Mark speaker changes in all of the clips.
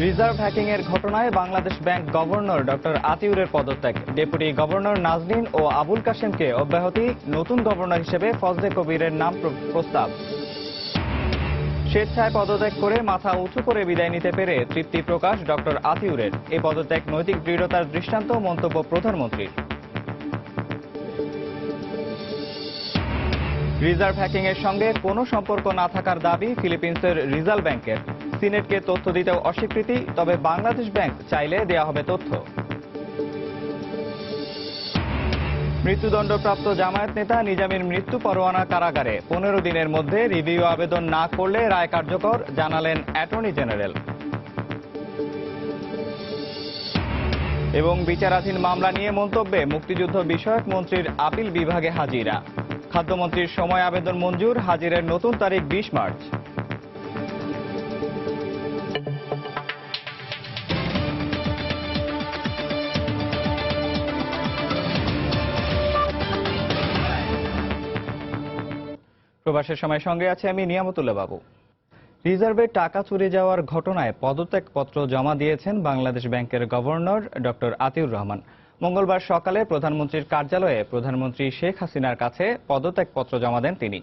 Speaker 1: Reserve hacking এর ঘটনায় Bangladesh bank governor doctor আতিউরের পদত্যাগ, ডেপুটি গভর্নর নাজনীন ও আবুল কাশেমকে অব্যাহতি, নতুন গভর্নর হিসেবে ফজলে কবিরের নাম প্রস্তাব। স্বেচ্ছায় পদত্যাগ করে মাথা উঁচু করে বিদায় নিতে পেরে তৃপ্তি প্রকাশ ডক্টর আতিউরের। এই পদত্যাগ নৈতিক দৃঢ়তার দৃষ্টান্ত, মন্তব্য প্রধানমন্ত্রী। রিজার্ভ হ্যাকিং এর সঙ্গে কোনো সম্পর্ক না থাকার দাবি ফিলিপিন্সের রিজার্ভ ব্যাংকের। সিনেটকে তথ্য দিতেও অস্বীকৃতি, তবে বাংলাদেশ ব্যাংক চাইলে দেয়া হবে তথ্য। মৃত্যুদণ্ডপ্রাপ্ত জামায়াত নেতা নিজামীর মৃত্যু পরোয়ানা কারাগারে, 15 দিনের মধ্যে রিভিউ আবেদন না করলে রায় কার্যকর, জানালেন অ্যাটর্নি জেনারেল। এবং বিচারাধীন মামলা নিয়ে মন্তব্যে মুক্তিযুদ্ধ বিষয়ক মন্ত্রীর আপিল বিভাগে হাজিরা। খাদ্যমন্ত্রীর সময় আবেদন মঞ্জুর, হাজিরের নতুন তারিখ 20 মার্চ। প্রবাসের সময় সঙ্গে আছে আমি নিয়ামতুল্লাহ বাবু। রিজার্ভে টাকা চুরি যাওয়ার ঘটনায় পদত্যাগপত্র জমা দিয়েছেন বাংলাদেশ ব্যাংকের গভর্নর ডক্টর আতিউর রহমান। মঙ্গলবার সকালে প্রধানমন্ত্রীর কার্যালয়ে প্রধানমন্ত্রী শেখ হাসিনার কাছে পদত্যাগপত্র জমা দেন তিনি।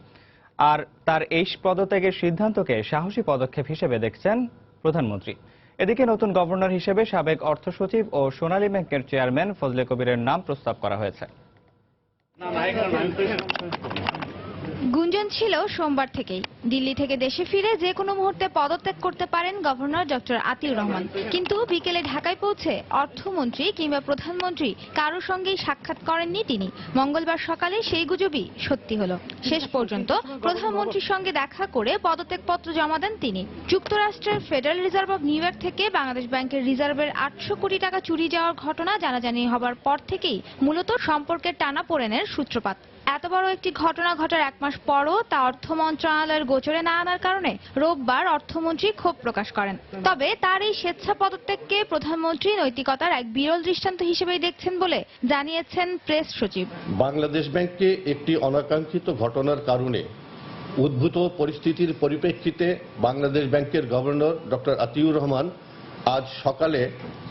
Speaker 1: আর তার এই পদত্যাগের সিদ্ধান্তকে সাহসী পদক্ষেপ হিসেবে দেখছেন প্রধানমন্ত্রী। এদিকে নতুন গভর্নর হিসেবে সাবেক অর্থ সচিব ও সোনালী ব্যাংকের চেয়ারম্যান ফজলে কবিরের নাম প্রস্তাব করা হয়েছে।
Speaker 2: গুঞ্জন ছিল সোমবার থেকেই দিল্লি থেকে দেশে ফিরে যে কোনো মুহূর্তে পদত্যাগ করতে পারেন গভর্নর ডক্টর আতিউর রহমান। কিন্তু বিকেলে ঢাকায় পৌঁছে অর্থমন্ত্রী কিংবা প্রধানমন্ত্রী কারোর সঙ্গেই সাক্ষাৎ করেননি তিনি। মঙ্গলবার সকালে সেই গুজবই সত্যি হলো। শেষ পর্যন্ত প্রধানমন্ত্রীর সঙ্গে দেখা করে পদত্যাগপত্র জমা দেন তিনি। যুক্তরাষ্ট্রের federal reserve of new York থেকে বাংলাদেশ ব্যাংকের রিজার্ভের 800 কোটি টাকা চুরি যাওয়ার ঘটনা জানাজানি হবার পর থেকেই মূলত সম্পর্কের টানাপোড়েনের সূত্রপাত। এত বড় একটি ঘটনা ঘটার 1 মাস পরও তা অর্থ মন্ত্রণালয়ের গোচরে না আনার কারণে রোববার অর্থমন্ত্রী ক্ষোভ প্রকাশ করেন। তবে তার এই স্বেচ্ছা পদত্যাগকে প্রধানমন্ত্রী নৈতিকতার এক বিরল দৃষ্টান্ত হিসেবেই দেখছেন বলে জানিয়েছেন প্রেস সচিব।
Speaker 3: বাংলাদেশ ব্যাংকে একটি অনাকাঙ্ক্ষিত ঘটনার কারণে উদ্ভূত পরিস্থিতির পরিপ্রেক্ষিতে বাংলাদেশ ব্যাংকের গভর্নর ডক্টর আতিউর রহমান আজ সকালে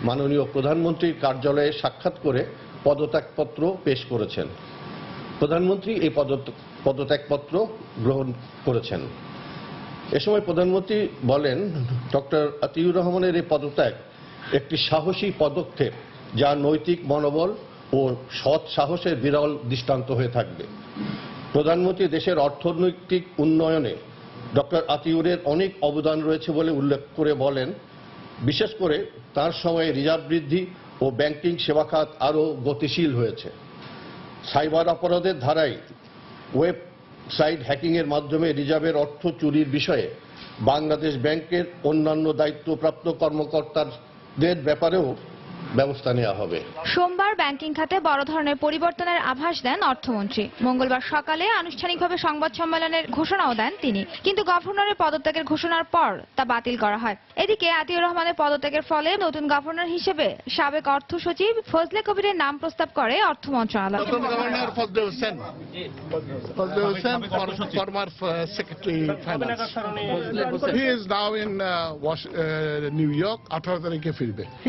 Speaker 3: মাননীয় প্রধানমন্ত্রীর কার্যালয়ে সাক্ষাৎ করে পদত্যাগপত্র পেশ করেছেন। প্রধানমন্ত্রী এই পদত্যাগপত্র গ্রহণ করেছেন। এ সময় প্রধানমন্ত্রী বলেন, ডক্টর আতিউর রহমানের এই পদত্যাগ একটি সাহসী পদক্ষেপ, যা নৈতিক মনোবল ও সৎ সাহসের বিরল দৃষ্টান্ত হয়ে থাকবে। প্রধানমন্ত্রী দেশের অর্থনৈতিক উন্নয়নে ডক্টর আতিউরের অনেক অবদান রয়েছে বলে উল্লেখ করে বলেন, বিশেষ করে তার সময়ে রিজার্ভ বৃদ্ধি ও ব্যাংকিং সেবা খাত আরও গতিশীল হয়েছে। সাইবার অপরাধের ধারায় ওয়েবসাইট হ্যাকিংয়ের মাধ্যমে রিজার্ভের অর্থ চুরির বিষয়ে বাংলাদেশ ব্যাংকের অন্যান্য দায়িত্বপ্রাপ্ত কর্মকর্তাদের ব্যাপারেও ব্যবস্থা নেওয়া হবে।
Speaker 2: সোমবার ব্যাংকিং খাতে বড় ধরনের পরিবর্তনের আভাস দেন অর্থমন্ত্রী। মঙ্গলবার সকালে আনুষ্ঠানিকভাবে সংবাদ সম্মেলনের ঘোষণাও দেন তিনি, কিন্তু গভর্নরের পদত্যাগের ঘোষণার পর তা বাতিল করা হয়। এদিকে আতিউর রহমানের পদত্যাগের ফলে নতুন গভর্নর হিসেবে সাবেক অর্থ সচিব ফজলে কবিরের নাম প্রস্তাব করে অর্থ মন্ত্রণালয়।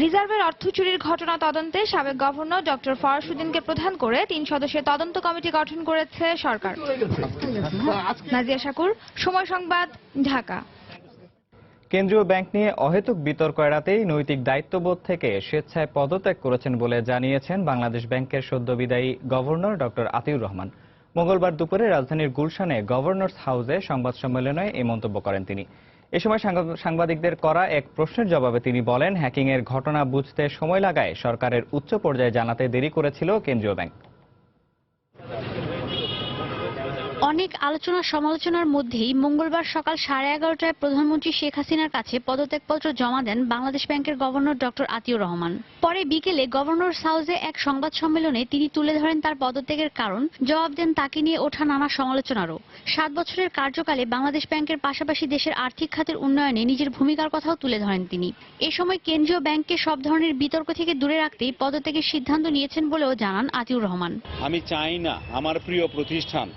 Speaker 2: রিজার্ভের অর্থ চুরির ঘটনা তদন্তে সাবেক গভর্নর ডক্টর ফরাসউদ্দিনকে প্রধান করে 3 সদস্যের তদন্ত কমিটি গঠন করেছে সরকার। নাজিয়া শাকুর, সময় সংবাদ, ঢাকা।
Speaker 1: কেন্দ্রীয় ব্যাংক নিয়ে অহেতুক বিতর্ক এড়াতেই নৈতিক দায়িত্ববোধ থেকে স্বেচ্ছায় পদত্যাগ করেছেন বলে জানিয়েছেন বাংলাদেশ ব্যাংকের সদ্য বিদায়ী গভর্নর ডক্টর আতিউর রহমান। মঙ্গলবার দুপুরে রাজধানীর গুলশানে গভর্নরস হাউসে সংবাদ সম্মেলনে এই মন্তব্য করেন তিনি। এ সময় সাংবাদিকদের করা এক প্রশ্নের জবাবে তিনি বলেন, হ্যাকিংয়ের ঘটনা বুঝতে সময় লাগায় সরকারের উচ্চ পর্যায়ে জানাতে দেরি করেছিল কেন্দ্রীয় ব্যাংক।
Speaker 4: অনেক আলোচনা সমালোচনার মধ্যেই মঙ্গলবার সকাল 11:30টায় প্রধানমন্ত্রী শেখ হাসিনার কাছে পদত্যাগপত্র জমা দেন বাংলাদেশ ব্যাংকের গভর্নর ডক্টর আতিউর রহমান। পরে বিকেলে গভর্নরস হাউসে এক সংবাদ সম্মেলনে তিনি তুলে ধরেন তার পদত্যাগের কারণ, জবাব দেন তাকে নিয়ে ওঠা নানা সমালোচনারও। 7 বছরের কার্যকালে বাংলাদেশ ব্যাংকের পাশাপাশি দেশের আর্থিক খাতের উন্নয়নে নিজের ভূমিকার কথাও তুলে ধরেন তিনি। এ সময় কেন্দ্রীয় ব্যাংককে সব ধরনের বিতর্ক থেকে দূরে রাখতেই পদত্যাগের সিদ্ধান্ত নিয়েছেন বলেও জানান আতিউর রহমান।
Speaker 5: আমি চাই না আমার প্রিয় প্রতিষ্ঠান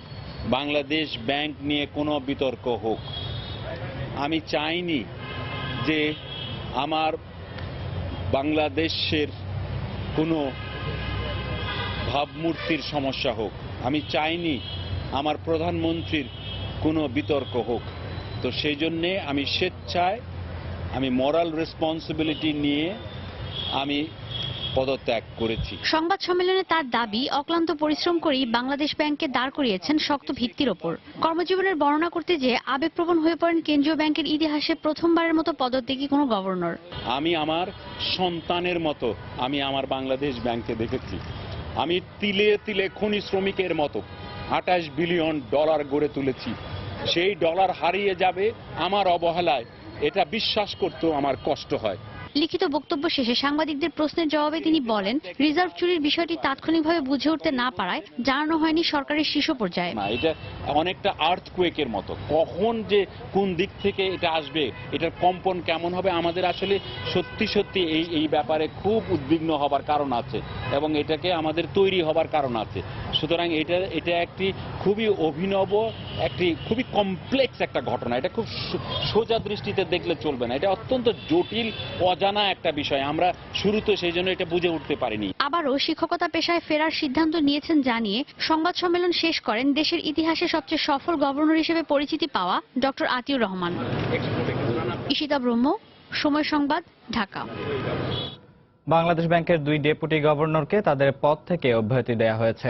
Speaker 5: বাংলাদেশ ব্যাংক নিয়ে কোনো বিতর্ক হোক। আমি চাইনি যে আমার বাংলাদেশের কোনো ভাবমূর্তির সমস্যা হোক। আমি চাইনি আমার প্রধানমন্ত্রীর কোনো বিতর্ক হোক। তো সেই জন্যে আমি স্বেচ্ছায়, আমি মরাল রেসপন্সিবিলিটি নিয়ে আমি পদত্যাগ করেছি।
Speaker 4: সংবাদ সম্মেলনে তার দাবি, অক্লান্ত পরিশ্রম করেই বাংলাদেশ ব্যাংককে দাঁড় করিয়েছেন শক্ত ভিত্তির ওপর। কর্মজীবনের বর্ণনা করতে যেয়ে আবেগপ্রবণ হয়ে পড়েন কেন্দ্রীয় ব্যাংকের ইতিহাসে প্রথমবারের মতো পদত্যাগী কোনো গভর্নর।
Speaker 5: আমি আমার সন্তানের মতো আমি আমার বাংলাদেশ ব্যাংকে দেখেছি। আমি তিলে তিলে খনি শ্রমিকের মতো 28 বিলিয়ন ডলার গড়ে তুলেছি। সেই ডলার হারিয়ে যাবে আমার অবহেলায়, এটা বিশ্বাস করতেও আমার কষ্ট হয়।
Speaker 4: লিখিত বক্তব্য শেষে সাংবাদিকদের প্রশ্নের জবাবে তিনি বলেন, রিজার্ভ চুরির বিষয়টি তাৎক্ষণিকভাবে বুঝে উঠতে না পারায় জানানো হয়নি সরকারের শীর্ষ পর্যায়ে।
Speaker 5: না, এটা অনেকটা আর্থকুয়েকের মতো, কখন যে কোন দিক থেকে এটা আসবে, এটার কম্পন কেমন হবে, আমাদের আসলে সত্যি সত্যি এই ব্যাপারে খুব উদ্বিগ্ন হবার কারণ আছে এবং এটাকে আমাদের তৈরি হবার কারণ আছে। সুতরাং এটা একটি খুবই অভিনব, একটি খুবই কমপ্লেক্স একটা ঘটনা। এটা খুব সোজা দৃষ্টিতে দেখলে চলবে না, এটা অত্যন্ত জটিল অজানা একটা বিষয়। আমরা শুরুতে সেই জন্য এটা বুঝে উঠতে পারিনি।
Speaker 4: আবারও শিক্ষকতা পেশায় ফেরার সিদ্ধান্ত নিয়েছেন জানিয়ে সংবাদ সম্মেলন শেষ করেন দেশের ইতিহাসে সবচেয়ে সফল গভর্নর হিসেবে পরিচিতি পাওয়া ডক্টর আতিউর রহমান। ঈশিতা ব্রহ্ম, সময় সংবাদ, ঢাকা।
Speaker 1: বাংলাদেশ ব্যাংকের 2 ডেপুটি গভর্নরকে তাদের পদ থেকে অব্যাহতি দেওয়া হয়েছে।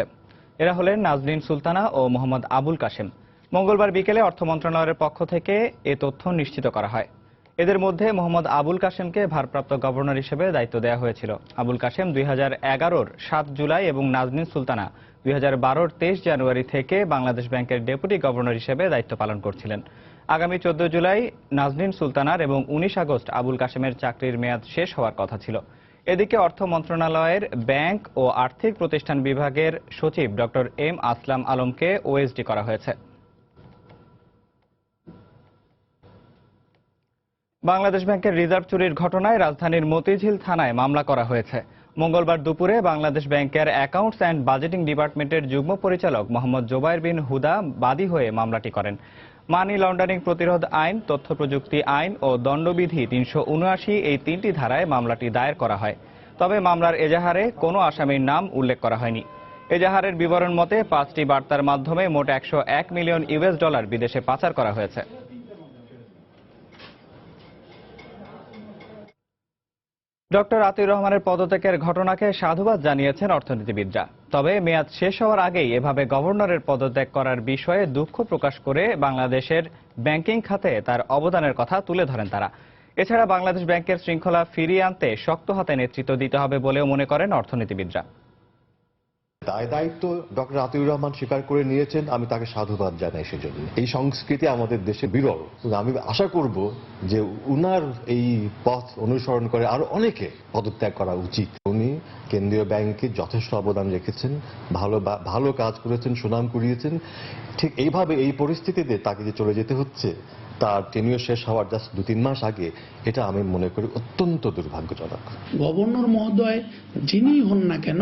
Speaker 1: এরা হলেন নাজনীন সুলতানা ও মোহাম্মদ আবুল কাশেম। মঙ্গলবার বিকেলে অর্থ মন্ত্রণালয়ের পক্ষ থেকে এ তথ্য নিশ্চিত করা হয়। এদের মধ্যে মোহাম্মদ আবুল কাশেমকে ভারপ্রাপ্ত গভর্নর হিসেবে দায়িত্ব দেওয়া হয়েছিল। আবুল কাশেম 2011-র 7 জুলাই এবং নাজনীন সুলতানা 2012-র 23 জানুয়ারি থেকে বাংলাদেশ ব্যাংকের ডেপুটি গভর্নর হিসেবে দায়িত্ব পালন করছিলেন। আগামী 14 জুলাই নাজনীন সুলতানার এবং 19 আগস্ট আবুল কাশেমের চাকরির মেয়াদ শেষ হওয়ার কথা ছিল। এদিকে অর্থ মন্ত্রণালয়ের ব্যাংক ও আর্থিক প্রতিষ্ঠান বিভাগের সচিব ডক্টর এম আসলাম আলমকে ওএসডি করা হয়েছে। বাংলাদেশ ব্যাংকের রিজার্ভ চুরির ঘটনায় রাজধানীর মতিঝিল থানায় মামলা করা হয়েছে। মঙ্গলবার দুপুরে বাংলাদেশ ব্যাংকের অ্যাকাউন্টস অ্যান্ড বাজেটিং ডিপার্টমেন্টের যুগ্ম পরিচালক মোহাম্মদ জোবায়ের বিন হুদা বাদী হয়ে মামলাটি করেন। মানি লন্ডারিং প্রতিরোধ আইন, তথ্য প্রযুক্তি আইন ও দণ্ডবিধি 379 এই 3টি ধারায় মামলাটি দায়ের করা হয়। তবে মামলার এজাহারে কোনো আসামির নাম উল্লেখ করা হয়নি। এজাহারের বিবরণ মতে 5টি বার্তার মাধ্যমে মোট 101 মিলিয়ন ইউএস ডলার বিদেশে পাচার করা হয়েছে। ডক্টর আতিউর রহমানের পদত্যাগের ঘটনাকে সাধুবাদ জানিয়েছেন অর্থনীতিবিদরা। তবে মেয়াদ শেষ হওয়ার আগেই এভাবে গভর্নরের পদত্যাগ করার বিষয়ে দুঃখ প্রকাশ করে বাংলাদেশের ব্যাংকিং খাতে তার অবদানের কথা তুলে ধরেন তারা। এছাড়া বাংলাদেশ ব্যাংকের শৃঙ্খলা ফিরিয়ে আনতে শক্ত হাতে নেতৃত্ব দিতে হবে বলেও মনে করেন অর্থনীতিবিদরা।
Speaker 6: দায়িত্ব ডক্টর আতিউর রহমান স্বীকার করে নিয়েছেন, আমি তাকে সাধুবাদ জানাই সেজন্য। এই সংস্কৃতি আমাদের দেশে বিরল। আমি আশা করব যে উনার এই পথ অনুসরণ করে আরো অনেকে পদত্যাগ করা উচিত। উনি কেন্দ্রীয় ব্যাংকে যথেষ্ট অবদান রেখেছেন, ভালো কাজ করেছেন, সুনাম কুড়িয়েছেন। ঠিক এইভাবে এই পরিস্থিতিতে তাকে যে চলে যেতে হচ্ছে তার টেনিওর শেষ হওয়ার জাস্ট 2-3 মাস আগে, এটা আমি মনে করি অত্যন্ত দুর্ভাগ্যজনক।
Speaker 7: গভর্নর মহোদয় যিনি হন না কেন,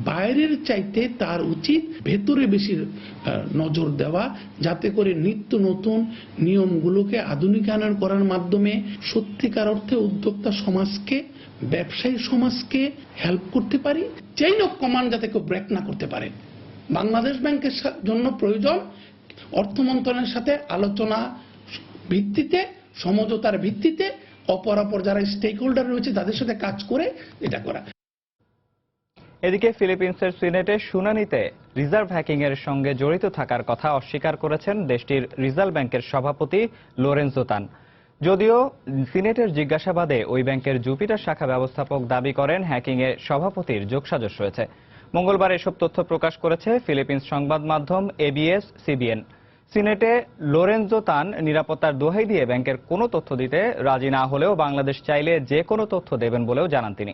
Speaker 7: বাইরের চাইতে তার উচিত ভেতরে বেশি নজর দেওয়া, যাতে করে নিত্য নতুন নিয়মগুলোকে আধুনিকায়ন করার মাধ্যমে সত্যিকার অর্থে উদ্যোক্তা সমাজকে, ব্যবসায়ী সমাজকে হেল্প করতে পারি। চেইন অফ কমান্ড যাতে কেউ ব্রেক না করতে পারে। বাংলাদেশ ব্যাংকের জন্য প্রয়োজন অর্থ মন্ত্রণালয়ের সাথে আলোচনা ভিত্তিতে, সমঝোতার ভিত্তিতে অপরাপর যারা স্টেক হোল্ডার রয়েছে তাদের সাথে কাজ করে এটা করা।
Speaker 1: এদিকে ফিলিপিন্সের সিনেটে শুনানিতে রিজার্ভ হ্যাকিং এর সঙ্গে জড়িত থাকার কথা অস্বীকার করেছেন দেশটির রিজার্ভ ব্যাংকের সভাপতি লোরেনজো তান। যদিও সিনেটের জিজ্ঞাসাবাদে ওই ব্যাংকের জুপিটার শাখা ব্যবস্থাপক দাবি করেন হ্যাকিং এ সভাপতির যোগসাজশ রয়েছে। মঙ্গলবার এসব তথ্য প্রকাশ করেছে ফিলিপিন্স সংবাদ মাধ্যম ABS-CBN। সিনেটে লোরেনজো তান নিরাপত্তার দোহাই দিয়ে ব্যাংকের কোনো তথ্য দিতে রাজি না হলেও বাংলাদেশ চাইলে যে কোনো তথ্য দেবেন বলেও জানান তিনি।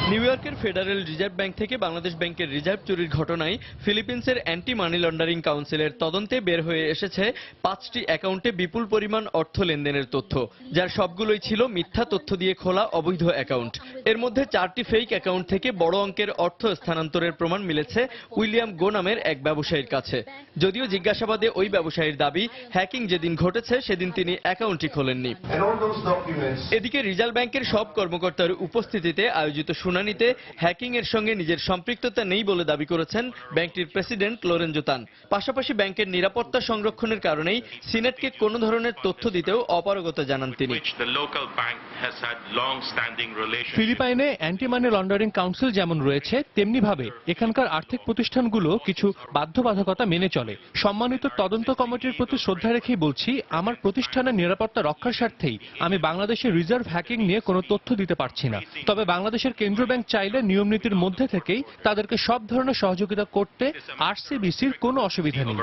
Speaker 8: নিউ ইয়র্কের ফেডারেল রিজার্ভ ব্যাংক থেকে বাংলাদেশ ব্যাংকের রিজার্ভ চুরির ঘটনায় ফিলিপিন্সের অ্যান্টি মানি লন্ডারিং কাউন্সিলের তদন্তে বের হয়ে এসেছে 5টি অ্যাকাউন্টে বিপুল পরিমাণ অর্থ লেনদেনের তথ্য, যার সবগুলোই ছিল মিথ্যা তথ্য দিয়ে খোলা অবৈধ অ্যাকাউন্ট। এর মধ্যে 4টি ফেক অ্যাকাউন্ট থেকে বড় অঙ্কের অর্থ স্থানান্তরের প্রমাণ মিলেছে উইলিয়াম গো নামের এক ব্যবসায়ীর কাছে। যদিও জিজ্ঞাসাবাদে ওই ব্যবসায়ীর দাবি, হ্যাকিং যেদিন ঘটেছে সেদিন তিনি অ্যাকাউন্টই খোলেননি। এদিকে রিজার্ভ ব্যাংকের সব কর্মকর্তার উপস্থিতিতে আয়োজিত শুনানিতে হ্যাকিং এর সঙ্গে নিজের সম্পৃক্ততা নেই বলে দাবি করেছেন ব্যাংকটির প্রেসিডেন্ট লোরেনজো তান। পাশাপাশি ব্যাংকের নিরাপত্তা সংরক্ষণের কারণেই সিনেটকে কোনো ধরনের তথ্য দিতেও অপারগতা জানান তিনি।
Speaker 9: ফিলিপাইনে অ্যান্টি মানি লন্ডারিং কাউন্সিল যেমন রয়েছে, তেমনিভাবে এখানকার আর্থিক প্রতিষ্ঠানগুলো কিছু বাধ্যবাধকতা মেনে চলে। সম্মানিত তদন্ত কমিটির প্রতি শ্রদ্ধা রেখেই বলছি, আমার প্রতিষ্ঠানের নিরাপত্তা রক্ষার স্বার্থেই আমি বাংলাদেশের রিজার্ভ হ্যাকিং নিয়ে কোনো তথ্য দিতে পারছি না। তবে বাংলাদেশের কেন্দ্রীয় ব্যাংক চাইলে নিয়ম নীতির মধ্যে থেকেই তাদেরকে সব ধরনের সহযোগিতা করতে আরসিবিসির কোনো অসুবিধা নেই।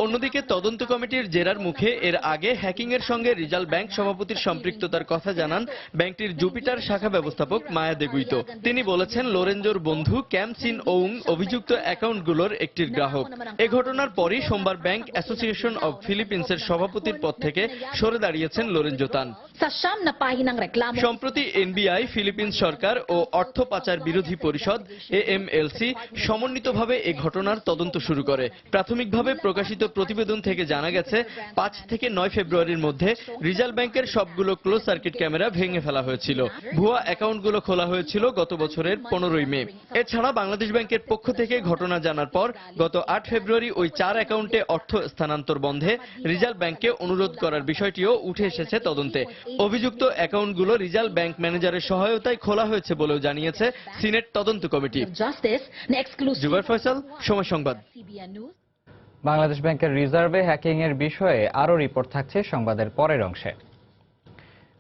Speaker 8: অন্যদিকে তদন্ত কমিটির জেরার মুখে এর আগে হ্যাকিং এর সঙ্গে রিজার্ভ ব্যাংক সভাপতির সম্পৃক্ততার কথা জানান ব্যাংকটির জুপিটার শাখা ব্যবস্থাপক মায়া দেগুইতো। তিনি বলেছেন, লোরেনজোর বন্ধু ক্যাম সিন ওউং অভিযুক্ত অ্যাকাউন্টগুলোর একটির গ্রাহক। এ ঘটনার পরই সোমবার ব্যাংক অ্যাসোসিয়েশন অব ফিলিপিন্সের সভাপতির পদ থেকে সরে দাঁড়িয়েছেন লোরেনজো তান। সম্প্রতি এনবিআই, ফিলিপিন্স সরকার ও অর্থ পাচার বিরোধী পরিষদ এএমএলসি সমন্বিতভাবে এ ঘটনার তদন্ত শুরু করে। প্রাথমিকভাবে প্রকাশিত প্রতিবেদন থেকে জানা গেছে 5 থেকে 9 ফেব্রুয়ারির মধ্যে রিজার্ভ ব্যাংকের সবগুলো ক্লোজ সার্কিট ক্যামেরা ভেঙে ফেলা হয়েছিল। ভুয়া অ্যাকাউন্টগুলো খোলা হয়েছিল গত বছরের 15ই মে। এছাড়া বাংলাদেশ ব্যাংকের পক্ষ থেকে ঘটনা জানার পর গত 8 ফেব্রুয়ারি ওই 4 অ্যাকাউন্টে অর্থ স্থানান্তর বন্ধে রিজার্ভ ব্যাংককে অনুরোধ করার বিষয়টিও উঠে এসেছে তদন্তে। অভিযুক্ত অ্যাকাউন্টগুলো রিজার্ভ ব্যাংক ম্যানেজারের সহায়তায় খোলা হয়েছে বলেও জানিয়েছে সিনেট তদন্ত কমিটি। জুবাইর ফয়সাল, সময় সংবাদ।
Speaker 1: বাংলাদেশ ব্যাংকের রিজার্ভে হ্যাকিং এর বিষয়ে আরও রিপোর্ট থাকছে সংবাদের পরের অংশে।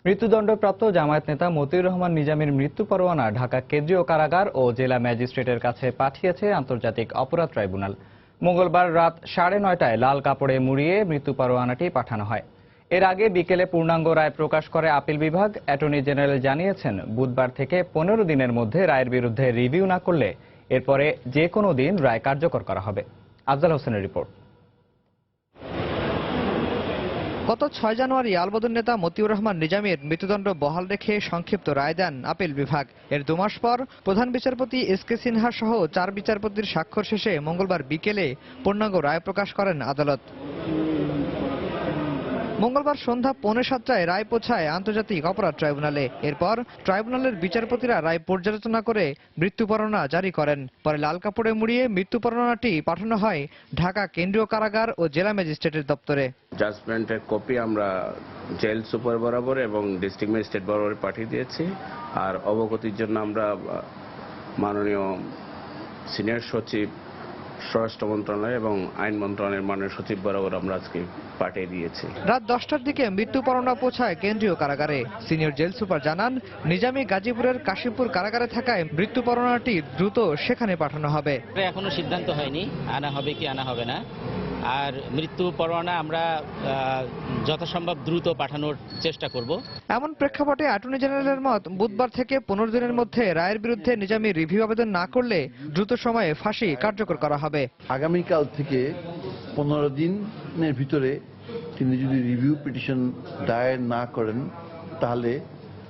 Speaker 1: মৃত্যুদণ্ডপ্রাপ্ত জামায়াত নেতা মতিউর রহমান নিজামীর মৃত্যু পরোয়ানা ঢাকা কেন্দ্রীয় কারাগার ও জেলা ম্যাজিস্ট্রেটের কাছে পাঠিয়েছে আন্তর্জাতিক অপরাধ ট্রাইব্যুনাল। মঙ্গলবার রাত 9:30টায় লাল কাপড়ে মুড়িয়ে মৃত্যু পরোয়ানাটি পাঠানো হয়। এর আগে বিকেলে পূর্ণাঙ্গ রায় প্রকাশ করে আপিল বিভাগ। অ্যাটর্নি জেনারেল জানিয়েছেন, বুধবার থেকে 15 দিনের মধ্যে রায়ের বিরুদ্ধে রিভিউ না করলে এরপরে যে কোনো দিন রায় কার্যকর করা হবে। আফজাল হোসেনের রিপোর্ট।
Speaker 10: গত 6 জানুয়ারি আলবদর নেতা মতিউর রহমান নিজামীর মৃত্যুদণ্ড বহাল রেখে সংক্ষিপ্ত রায় দেন আপিল বিভাগ। এর 2 মাস পর প্রধান বিচারপতি এসকে সিনহা সহ 4 বিচারপতির স্বাক্ষর শেষে মঙ্গলবার বিকেলে পূর্ণাঙ্গ রায় প্রকাশ করেন আদালত। মঙ্গলবার সন্ধ্যা 6:45টায় রায় পৌঁছায় আন্তর্জাতিক অপরাধ ট্রাইব্যুনালে। এরপর ট্রাইব্যুনালের বিচারপতিরা রায় পর্যালোচনা করে মৃত্যু পরোয়ানা জারি করেন। পরে লাল কাপড়ে মুড়িয়ে মৃত্যু পরোয়ানাটি পাঠানো হয় ঢাকা কেন্দ্রীয় কারাগার ও জেলা ম্যাজিস্ট্রেটের দপ্তরে।
Speaker 11: জাজমেন্টের কপি আমরা জেল সুপার বরাবর এবং ডিস্ট্রিক্ট ম্যাজিস্ট্রেট বরাবর পাঠিয়ে দিয়েছি। আর অবগতির জন্য আমরা মাননীয় সিনিয়র সচিব স্বরাষ্ট্র মন্ত্রণালয় এবং আইন মন্ত্রণালয়ের মাননীয় সচিব বরাবর আমরা আজকে পাঠিয়ে দিয়েছি।
Speaker 10: রাত 10টার দিকে মৃত্যু পরোয়ানা পৌঁছায় কেন্দ্রীয় কারাগারে। সিনিয়র জেল সুপার জানান, নিজামী গাজীপুরের কাশিমপুর কারাগারে থাকায় মৃত্যু পরোয়ানাটি দ্রুত সেখানে পাঠানো হবে।
Speaker 12: এখনো সিদ্ধান্ত হয়নি আনা হবে কি আনা হবে না। আর মৃত্যু পরোয়ানা আমরা যথাসম্ভব দ্রুত পাঠানোর চেষ্টা করব।
Speaker 10: এমন প্রেক্ষাপটে অ্যাটর্নি জেনারেলের মত, বুধবার থেকে 15 দিনের মধ্যে রায়ের বিরুদ্ধে নিজামী রিভিউ আবেদন না করলে দ্রুত সময়ে ফাঁসি কার্যকর করা হবে।
Speaker 13: আগামীকাল থেকে 15 দিনের ভিতরে তিনি যদি রিভিউ পিটিশন দায়ের না করেন তাহলে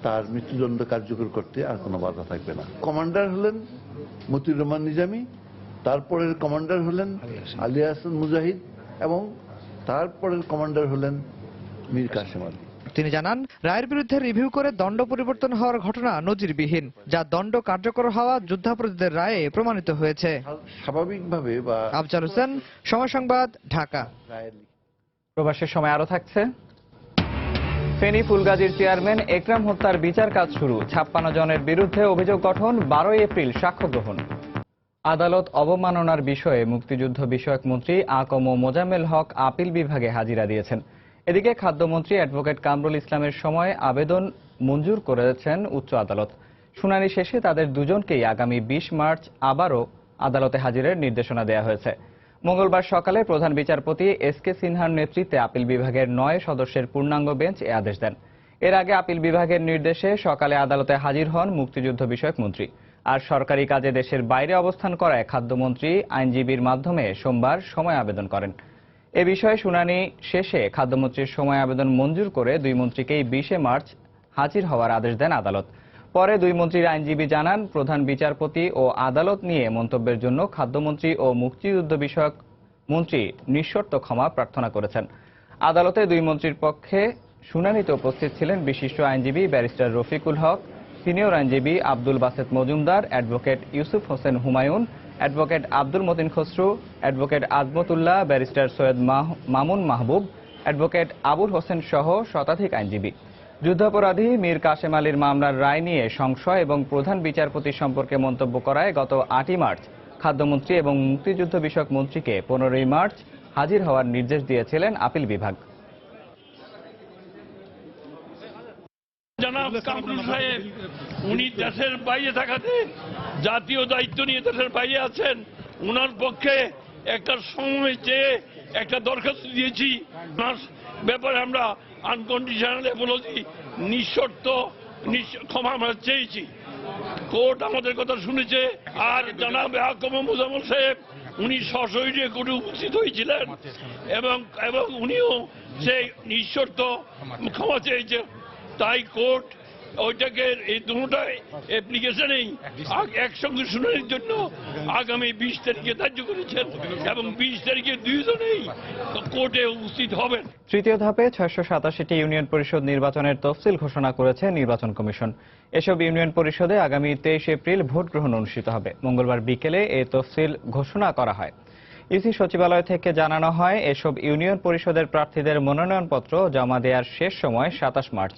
Speaker 13: তার মৃত্যুদণ্ড কার্যকর করতে আর কোনো বাধা থাকবে না। কমান্ডার হলেন মতিউর রহমান নিজামী, তারপরের কমান্ডার হলেন আলী হাসান মুজাহিদ এবং তারপরের কমান্ডার হলেন মীর কাসেম আলী।
Speaker 10: তিনি জানান, রায়ের বিরুদ্ধে রিভিউ করে দণ্ড পরিবর্তন হওয়ার ঘটনা নজিরবিহীন, যা দণ্ড কার্যকর হওয়া যুদ্ধাপরাধীদের রায়ে প্রমাণিত হয়েছে।
Speaker 13: স্বাভাবিকভাবে বা
Speaker 10: আফজাল হোসেন, সময় সংবাদ, ঢাকা।
Speaker 1: প্রবাসের সময় আরো থাকছে। ফেনী ফুলগাজীর চেয়ারম্যান একরাম হত্যার বিচার কাজ শুরু। 56 জনের বিরুদ্ধে অভিযোগ গঠন। 12 এপ্রিল সাক্ষ্য গ্রহণ। আদালত অবমাননার বিষয়ে মুক্তিযুদ্ধ বিষয়ক মন্ত্রী আকম মোজাম্মেল হক আপিল বিভাগে হাজিরা দিয়েছেন। এদিকে খাদ্যমন্ত্রী অ্যাডভোকেট কামরুল ইসলামের সময় আবেদন মঞ্জুর করেছেন উচ্চ আদালত। শুনানি শেষে তাদের দুজনকেই আগামী 20 মার্চ আবারও আদালতে হাজিরের নির্দেশনা দেওয়া হয়েছে। মঙ্গলবার সকালে প্রধান বিচারপতি এসকে সিনহার নেতৃত্বে আপিল বিভাগের 9 সদস্যের পূর্ণাঙ্গ বেঞ্চ এ আদেশ দেন। এর আগে আপিল বিভাগের নির্দেশে সকালে আদালতে হাজির হন মুক্তিযুদ্ধ বিষয়ক মন্ত্রী। আর সরকারি কাজে দেশের বাইরে অবস্থান করায় খাদ্যমন্ত্রী আইনজীবীর মাধ্যমে সোমবার সময় আবেদন করেন। এ বিষয়ে শুনানি শেষে খাদ্যমন্ত্রীর সময় আবেদন মঞ্জুর করে 2 মন্ত্রীকেই 20 মার্চ হাজির হওয়ার আদেশ দেন আদালত। পরে দুই মন্ত্রীর আইনজীবী জানান, প্রধান বিচারপতি ও আদালত নিয়ে মন্তব্যের জন্য খাদ্যমন্ত্রী ও মুক্তিযুদ্ধ বিষয়ক মন্ত্রী নিঃশর্ত ক্ষমা প্রার্থনা করেছেন। আদালতে দুই মন্ত্রীর পক্ষে শুনানিতে উপস্থিত ছিলেন বিশিষ্ট আইনজীবী ব্যারিস্টার রফিকুল হক, সিনিয়র আইনজীবী Abdul Baset Majumdar, advocate Yusuf Hossain Humayun, advocate Abdul Matin Khasru, advocate Azmatullah, barrister Syed Mamun Mahbub, advocate Abul Hossain সহ শতাধিক আইনজীবী। যুদ্ধাপরাধী মীর কাশেম আলীর মামলার রায় নিয়ে সংশয় এবং প্রধান বিচারপতি সম্পর্কে মন্তব্য করায় গত 8ই মার্চ খাদ্যমন্ত্রী এবং মুক্তিযুদ্ধ বিষয়ক মন্ত্রীকে 15ই মার্চ হাজির হওয়ার নির্দেশ দিয়েছিলেন আপিল বিভাগ।
Speaker 14: জনাব কামরুল সাহেব উনি দেশের বাইরে থাকাতে জাতীয় দায়িত্ব নিয়ে দেশের বাইরে আছেন, ওনার পক্ষে একটা সময় চেয়ে একটা দরখাস্ত দিয়েছি। ওনার ব্যাপারে আমরা আনকন্ডিশনাল অ্যাপোলজি, নিঃশর্ত ক্ষমা আমরা চেয়েছি। কোর্ট আমাদের কথা শুনেছে। আর জনাব হাকিম মুজাম্মেল সাহেব উনি সশরীরে কোর্টে উপস্থিত হয়েছিলেন এবং উনিও সেই নিঃশর্ত ক্ষমা চেয়েছেন। তাই কোর্ট ওইটাকে এই দুটাই অ্যাপ্লিকেশনেই একসঙ্গে শুনানির জন্য আগামী 20 তারিখে ধার্য করেছেন এবং 20 তারিখে দুইজনেই কোর্টে উপস্থিত হবেন।
Speaker 1: তৃতীয় ধাপে 687টি ইউনিয়ন পরিষদ নির্বাচনের তফসিল ঘোষণা করেছে নির্বাচন কমিশন। এসব ইউনিয়ন পরিষদে আগামী 23 এপ্রিল ভোট গ্রহণ অনুষ্ঠিত হবে। মঙ্গলবার বিকেলে এই তফসিল ঘোষণা করা হয়। ইসি সচিবালয় থেকে জানানো হয়, এসব ইউনিয়ন পরিষদের প্রার্থীদের মনোনয়নপত্র জমা দেওয়ার শেষ সময় 27 মার্চ।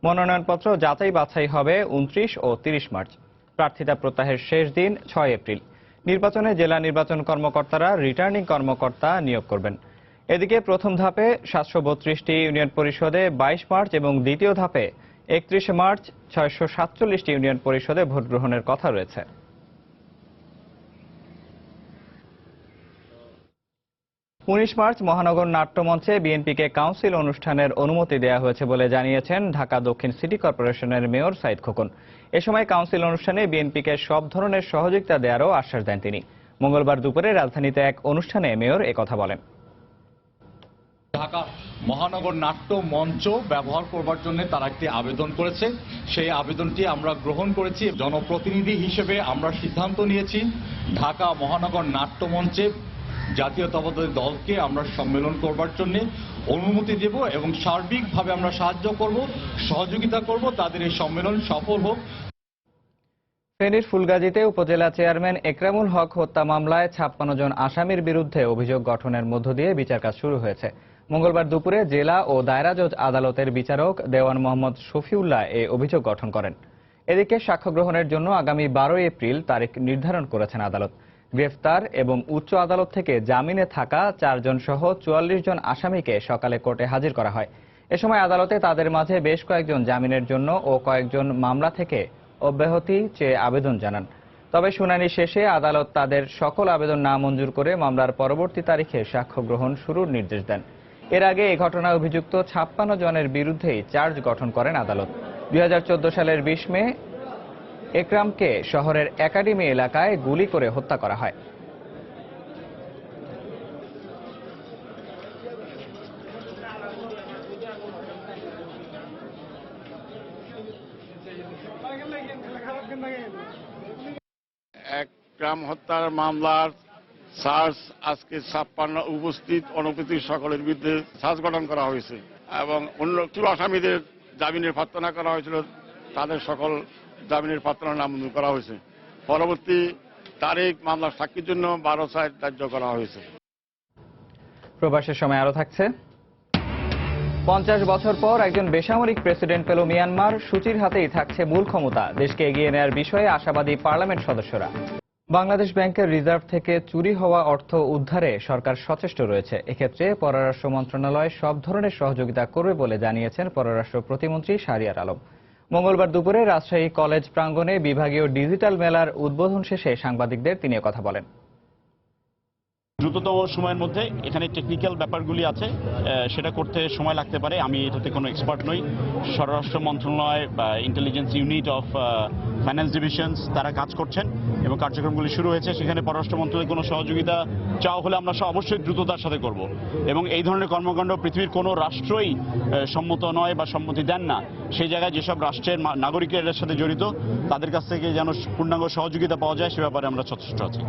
Speaker 1: মনোনয়নপত্র যাচাই বাছাই হবে 29 ও 30 মার্চ। প্রার্থিতা প্রত্যাহারের শেষ দিন 6 এপ্রিল। নির্বাচনে জেলা নির্বাচন কর্মকর্তারা রিটার্নিং কর্মকর্তা নিয়োগ করবেন। এদিকে প্রথম ধাপে 732টি ইউনিয়ন পরিষদে 22 মার্চ এবং দ্বিতীয় ধাপে 31 মার্চ 647টি ইউনিয়ন পরিষদে ভোট গ্রহণের কথা রয়েছে। মার্চ মহানগর নাট্যমঞ্চে বিএনপিকে কাউন্সিল অনুষ্ঠানের অনুমতি দেওয়া হয়েছে বলে জানিয়েছেন ঢাকা দক্ষিণ সিটি কর্পোরেশনের মেয়র সাইদ খোকন। এ সময় কাউন্সিল অনুষ্ঠানে বিএনপিকে সব ধরনের সহযোগিতা দেওয়ারও আশ্বাস দেন তিনি। মঙ্গলবার দুপুরে রাজধানীতে এক অনুষ্ঠানে মেয়র একথা বলেন।
Speaker 15: ঢাকা মহানগর নাট্য মঞ্চ ব্যবহার করবার জন্য তারা একটি আবেদন করেছে, সেই আবেদনটি আমরা গ্রহণ করেছি। জনপ্রতিনিধি হিসেবে আমরা সিদ্ধান্ত নিয়েছি ঢাকা মহানগর নাট্য মঞ্চে জাতীয়তাবাদী দলকে আমরা সম্মেলন করবার জন্য অনুমতি দেব এবং সার্বিকভাবে আমরা সাহায্য করব, সহযোগিতা করব, তাদের এই সম্মেলন সফল হোক।
Speaker 1: ফেনীর ফুলগাজীতে উপজেলা চেয়ারম্যান একরামুল হক হত্যা মামলায় 56 জন আসামির বিরুদ্ধে অভিযোগ গঠনের মধ্য দিয়ে বিচার কাজ শুরু হয়েছে। মঙ্গলবার দুপুরে জেলা ও দায়রা জজ আদালতের বিচারক দেওয়ান মোহাম্মদ শফিউল্লাহ এই অভিযোগ গঠন করেন। এদিকে সাক্ষ্য গ্রহণের জন্য আগামী 12 এপ্রিল তারিখ নির্ধারণ করেছেন আদালত। গ্রেফতার এবং উচ্চ আদালত থেকে জামিনে থাকা 4 জন সহ 44 জন আসামিকে সকালে কোর্টে হাজির করা হয়। এ সময় আদালতে তাদের মাঝে বেশ কয়েকজন জামিনের জন্য ও কয়েকজন মামলা থেকে অব্যাহতি চেয়ে আবেদন জানান। তবে শুনানি শেষে আদালত তাদের সকল আবেদন নামঞ্জুর করে মামলার পরবর্তী তারিখে সাক্ষ্য গ্রহণ শুরুর নির্দেশ দেন। এর আগে এই ঘটনায় অভিযুক্ত 56 জনের বিরুদ্ধেই চার্জ গঠন করেন আদালত। 2014 সালের 20 মে একরামকে শহরের একাডেমি এলাকায় গুলি করে হত্যা করা হয়।
Speaker 14: একরাম হত্যার মামলার চার্জ আজকে 56 উপস্থিত অনুপস্থিত সকলের বিরুদ্ধে চার্জ গঠন করা হয়েছে এবং অন্য কিছু আসামিদের জামিনের প্রার্থনা করা হয়েছিল, তাদের সকল জামিনের প্রার্থনা নামঞ্জুর করা হয়েছে। পরবর্তী তারিখ মামলার সাক্ষীর জন্য 12/4 ধার্য করা হয়েছে।
Speaker 1: প্রবাসের সময় আরো থাকছে। 50 বছর পর একজন বেসামরিক প্রেসিডেন্ট পেল মিয়ানমার। সূচির হাতেই থাকছে মূল ক্ষমতা। দেশকে এগিয়ে নেওয়ার বিষয়ে আশাবাদী পার্লামেন্ট সদস্যরা। বাংলাদেশ ব্যাংকের রিজার্ভ থেকে চুরি হওয়া অর্থ উদ্ধারে সরকার সচেষ্ট রয়েছে। এক্ষেত্রে পররাষ্ট্র মন্ত্রণালয় সব ধরনের সহযোগিতা করবে বলে জানিয়েছেন পররাষ্ট্র প্রতিমন্ত্রী শাহরিয়ার আলম। মঙ্গলবার দুপুরে রাজশাহী কলেজ প্রাঙ্গণে বিভাগীয় ডিজিটাল মেলার উদ্বোধন শেষে সাংবাদিকদের তিনি কথা বলেন।
Speaker 5: দ্রুততম সময়ের মধ্যে এখানে টেকনিক্যাল ব্যাপারগুলি আছে, সেটা করতে সময় লাগতে পারে। আমি এটাতে কোনো এক্সপার্ট নই। স্বরাষ্ট্র মন্ত্রণালয় বা intelligence unit of finance divisions তারা কাজ করছেন এবং কার্যক্রমগুলি শুরু হয়েছে। সেখানে পররাষ্ট্র মন্ত্রণালয়ের কোনো সহযোগিতা চাওয়া হলে আমরা অবশ্যই দ্রুততার সাথে করব এবং এই ধরনের কর্মকাণ্ড পৃথিবীর কোনো রাষ্ট্রই সম্মত নয় বা সম্মতি দেন না। সেই জায়গায় যেসব রাষ্ট্রের নাগরিকের এর সাথে জড়িত তাদের কাছ থেকে যেন পূর্ণাঙ্গ সহযোগিতা পাওয়া যায় সে ব্যাপারে আমরা সচেষ্ট আছি।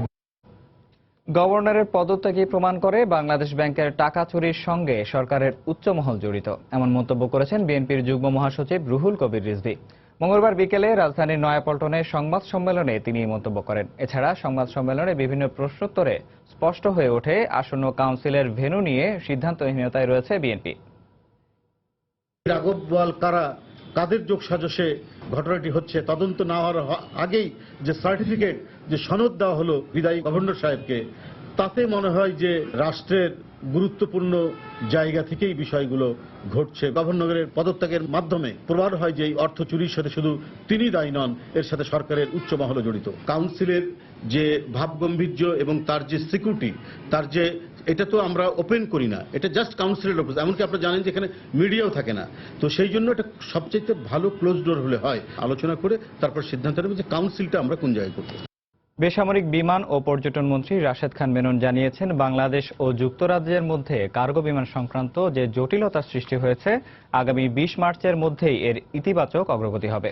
Speaker 1: গভর্নরের পদত্যাগই প্রমাণ করে বাংলাদেশ ব্যাংকের টাকা চুরির সঙ্গে সরকারের উচ্চমহল জড়িত, এমন মন্তব্য করেছেন বিএনপির যুগ্ম মহাসচিব রুহুল কবির রিজভী। মঙ্গলবার বিকেলে রাজধানীর নয়াপল্টনে সংবাদ সম্মেলনে তিনি এই মন্তব্য করেন। এছাড়া সংবাদ সম্মেলনে বিভিন্ন প্রশ্নোত্তরে স্পষ্ট হয়ে ওঠে আসন্ন কাউন্সিলের ভেন্যু নিয়ে সিদ্ধান্তহীনতায় রয়েছে বিএনপি।
Speaker 16: রাঘব বোয়াল কারা, কাদের যোগসাজশে ঘটনাটি হচ্ছে, তদন্ত না হওয়ার আগেই যে সার্টিফিকেট, যে সনদ দেওয়া হলো বিদায়ী গভর্নর সাহেবকে, তাতে মনে হয় যে রাষ্ট্রের গুরুত্বপূর্ণ জায়গা থেকেই বিষয়গুলো ঘটছে। গভর্নরের পদত্যাগের মাধ্যমে প্রমাণ হয় যে এই অর্থ চুরির সাথে শুধু তিনি দায়ী নন, এর সাথে সরকারের উচ্চ মহলও জড়িত। কাউন্সিলের যে ভাবগম্ভীর্য এবং তার যে সিকিউরিটি, তার যে এটা তো আমরা ওপেন করি না, এটা জাস্ট কাউন্সিলের অফিস, এমনকি আপনারা জানেন যে এখানে মিডিয়াও থাকে না। তো সেই জন্য এটা সবচেয়ে ভালো ক্লোজ ডোর হলে হয়, আলোচনা করে তারপর সিদ্ধান্ত নেব যে কাউন্সিলটা আমরা কোন জায়গায় করব।
Speaker 1: বেসামরিক বিমান ও পর্যটন মন্ত্রী রাশেদ খান মেনন জানিয়েছেন, বাংলাদেশ ও যুক্তরাজ্যের মধ্যে কার্গো বিমান সংক্রান্ত যে জটিলতার সৃষ্টি হয়েছে, আগামী 20 মার্চের মধ্যেই এর ইতিবাচক অগ্রগতি হবে।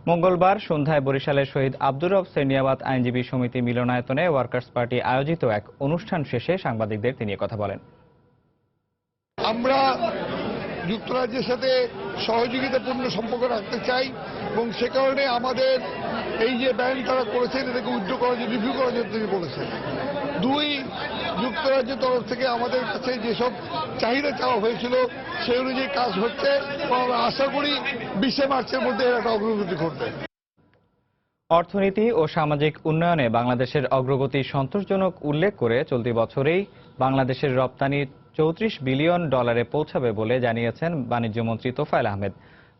Speaker 1: মঙ্গলবার সন্ধ্যায় বরিশালের শহীদ আব্দুর রব সেরনিয়াবাত আইনজীবী সমিতি মিলনায়তনে ওয়ার্কার্স পার্টি আয়োজিত এক অনুষ্ঠান শেষে সাংবাদিকদের তিনি কথা বলেন।
Speaker 17: আমরা যুক্তরাজ্যের সাথে সহযোগিতাপূর্ণ সম্পর্ক রাখতে চাই এবং সে কারণে আমাদের এই যে ব্যান তারা করেছেন এটাকে উইথড্র করার জন্য, রিভিউ করার জন্য তিনি বলেছেন। 2, যুক্তরাজ্যের তরফ থেকে আমাদের কাছে যেসব চাহিদা চাওয়া হয়েছিল সেই অনুযায়ী কাজ হচ্ছে এবং আমরা আশা করি 20 মার্চের মধ্যে একটা অগ্রগতি ঘটবে।
Speaker 1: অর্থনীতি ও সামাজিক উন্নয়নে বাংলাদেশের অগ্রগতি সন্তোষজনক উল্লেখ করে চলতি বছরেই বাংলাদেশের রপ্তানি $34 বিলিয়ন পৌঁছাবে বলে জানিয়েছেন বাণিজ্যমন্ত্রী তোফায়েল আহমেদ।